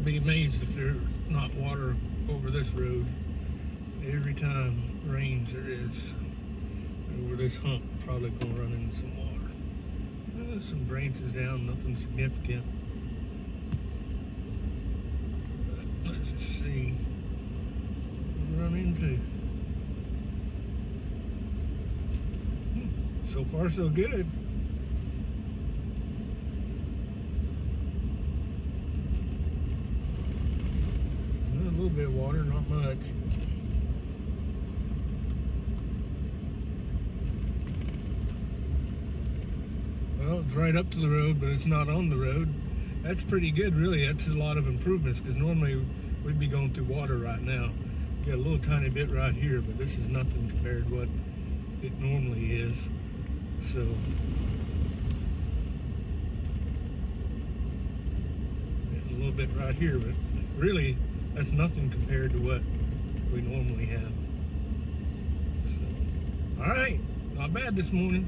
be amazed if there's not water over this road. Every time it rains, there is. Over this hump, probably gonna run into some water. There's some branches down, nothing significant. But let's just see what we run into. So far, so good. A little bit of water, not much. Well, it's right up to the road, but it's not on the road. That's pretty good, really. That's a lot of improvements, because normally we'd be going through water right now. We got a little tiny bit right here, but this is nothing compared to what it normally is. So, a little bit right here, but really, that's nothing compared to what we normally have. So, all right, not bad this morning.